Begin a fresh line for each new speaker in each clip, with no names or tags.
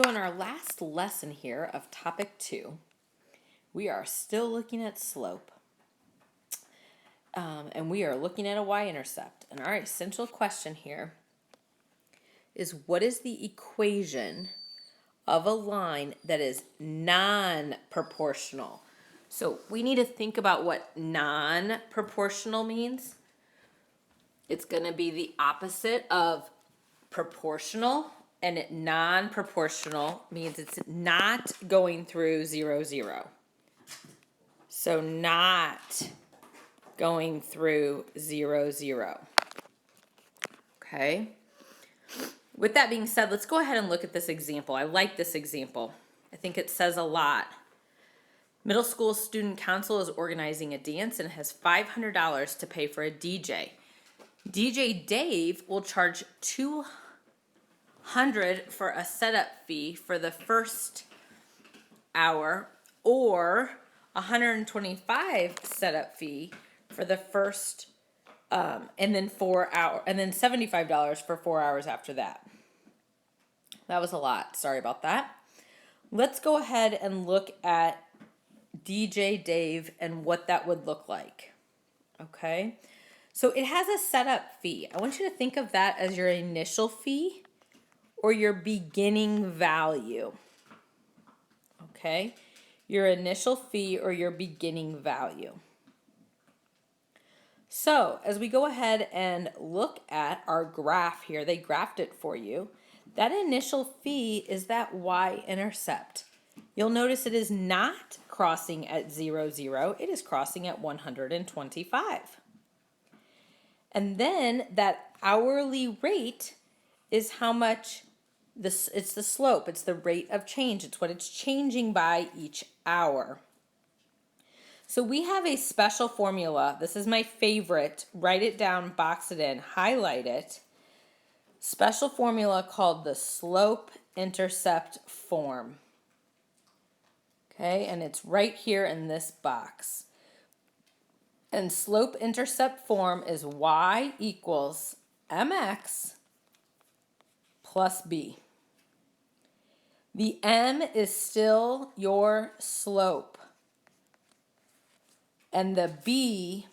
So in our last lesson here of topic 2, we are still looking at slope. And we are looking at a y-intercept. And our essential question here is, what is the equation of a line that is non-proportional? So we need to think about what non-proportional means. It's going to be the opposite of proportional, and non-proportional means it's not going through 0, 0. So not going through 0, 0. Okay. With that being said, let's go ahead and look at this example. I like this example. I think it says a lot. Middle school student council is organizing a dance and has $500 to pay for a DJ. DJ Dave will charge $200 for a setup fee for the first hour, or $125 setup fee for the first, and then 4 hour, and then $75 for 4 hours after that. That was a lot. Sorry about that. Let's go ahead and look at DJ Dave and what that would look like. Okay. So it has a setup fee. I want you to think of that as your initial fee or your beginning value. Okay. Your initial fee or your beginning value. So as we go ahead and look at our graph here, they graphed it for you. That initial fee is that y-intercept. You'll notice it is not crossing at 0, 0. It is crossing at 125. And then that hourly rate is how much it's the slope. It's the rate of change. It's what it's changing by each hour. So we have a special formula. This is my favorite. Write it down, box it in, highlight it. Special formula called the slope-intercept form. Okay, and it's right here in this box. And slope-intercept form is y equals mx plus b. The m is still your slope. And the b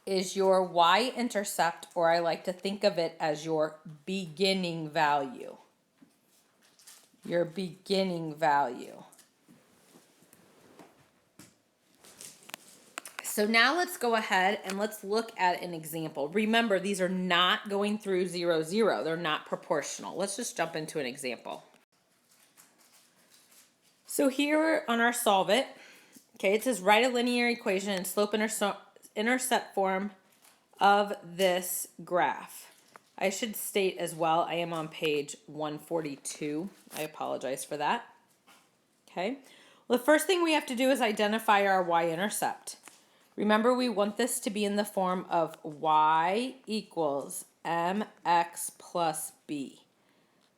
is your y-intercept, or I like to think of it as your beginning value. Your beginning value. So now let's go ahead and let's look at an example. Remember, these are not going through 0, 0. They're not proportional. Let's just jump into an example. So here on our solve it, okay, it says write a linear equation in slope-intercept form of this graph. I should state as well, I am on page 142. I apologize for that. Okay. Well, the first thing we have to do is identify our y-intercept. Remember, we want this to be in the form of y equals mx plus b.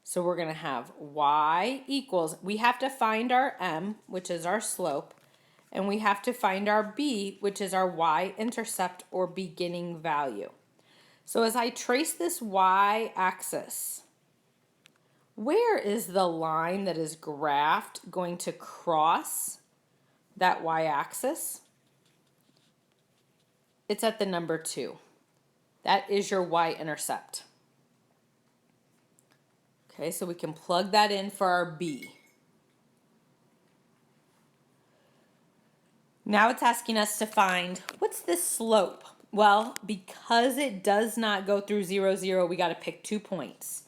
So we're going to have y equals, we have to find our m, which is our slope, and we have to find our b, which is our y-intercept or beginning value. So as I trace this y-axis, where is the line that is graphed going to cross that y-axis? It's at the number 2. That is your y-intercept. Okay, so we can plug that in for our b. Now it's asking us to find, what's this slope? Well, because it does not go through 0, 0, we got to pick 2 points.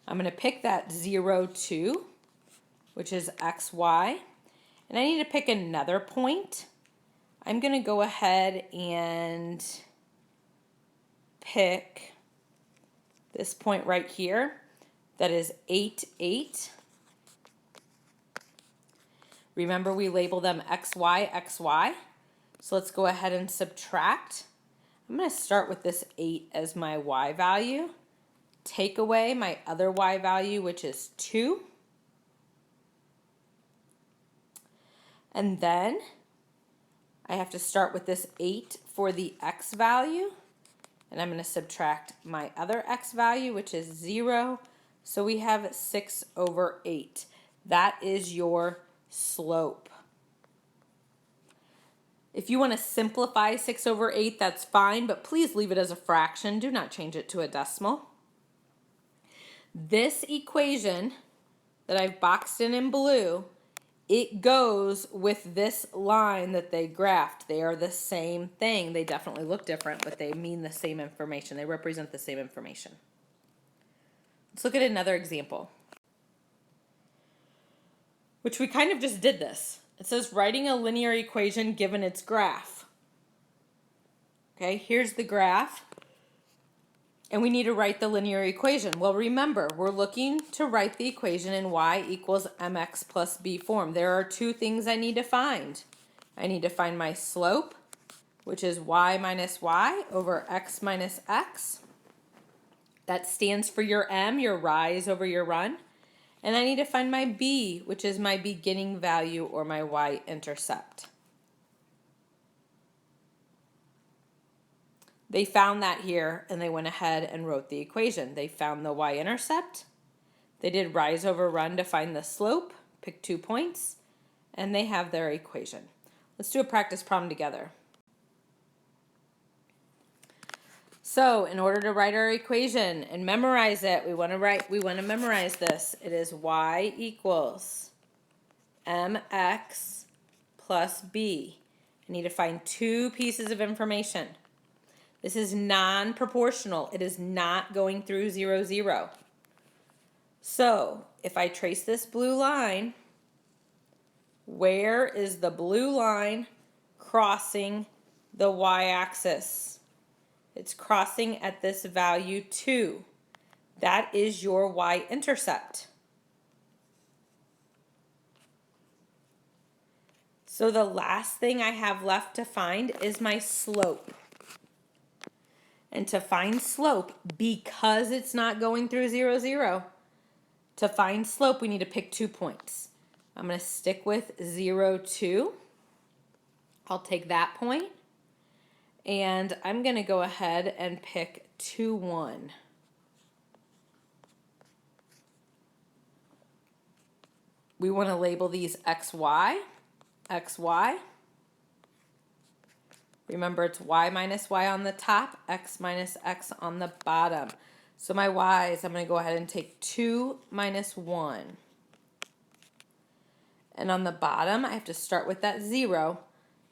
I'm going to pick that 0, 2, which is xy. And I need to pick another point. I'm going to go ahead and pick this point right here. That is 8, 8. Remember, we label them xy, xy. So let's go ahead and subtract. I'm going to start with this 8 as my y value. Take away my other y value, which is 2. And then I have to start with this 8 for the x value. And I'm going to subtract my other x value, which is 0. So we have 6/8. That is your slope. If you want to simplify 6/8, that's fine, but please leave it as a fraction. Do not change it to a decimal. This equation that I've boxed in blue, it goes with this line that they graphed. They are the same thing. They definitely look different, but they mean the same information. They represent the same information. Let's look at another example, which we kind of just did this. It says writing a linear equation given its graph. Okay, here's the graph. And we need to write the linear equation. Well, remember, we're looking to write the equation in y equals mx plus b form. There are two things I need to find. I need to find my slope, which is y minus y over x minus x. That stands for your m, your rise over your run. And I need to find my b, which is my beginning value or my y-intercept. They found that here and they went ahead and wrote the equation. They found the y-intercept. They did rise over run to find the slope, pick 2 points, and they have their equation. Let's do a practice problem together. So in order to write our equation and memorize it, we want to memorize this. It is y equals mx plus b. I need to find 2 pieces of information. This is non-proportional. It is not going through 0, 0. So if I trace this blue line, where is the blue line crossing the y-axis? It's crossing at this value 2. That is your y-intercept. So the last thing I have left to find is my slope. And to find slope, because it's not going through 0, 0, to find slope, we need to pick 2 points. I'm going to stick with 0, 2. I'll take that point. And I'm going to go ahead and pick 2, 1. We want to label these xy, xy. Remember, it's y minus y on the top, x minus x on the bottom. So my y's, I'm going to go ahead and take 2 minus 1. And on the bottom, I have to start with that 0.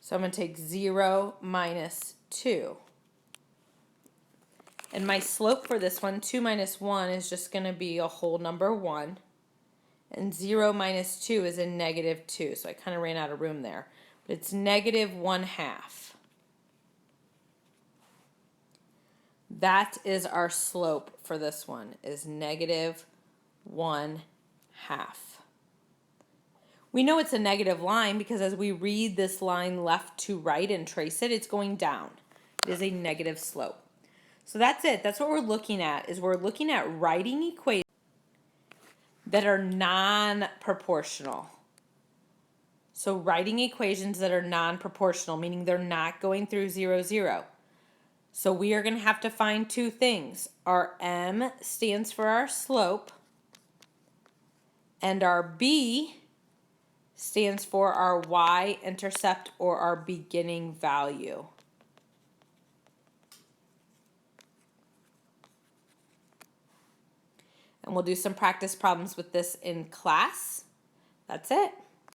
So I'm going to take 0 minus 2. And my slope for this one, 2 minus 1, is just going to be a whole number 1. And 0 minus 2 is a negative 2. So I kind of ran out of room there. But it's negative 1/2. That is our slope for this one, is negative 1/2. We know it's a negative line because as we read this line left to right and trace it, it's going down. It is a negative slope. So that's it. That's what we're looking at, is we're looking at writing equations that are non-proportional. So writing equations that are non-proportional, meaning they're not going through 0, 0. So we are going to have to find 2 things. Our m stands for our slope, and our b stands for our y-intercept or our beginning value. And we'll do some practice problems with this in class. That's it.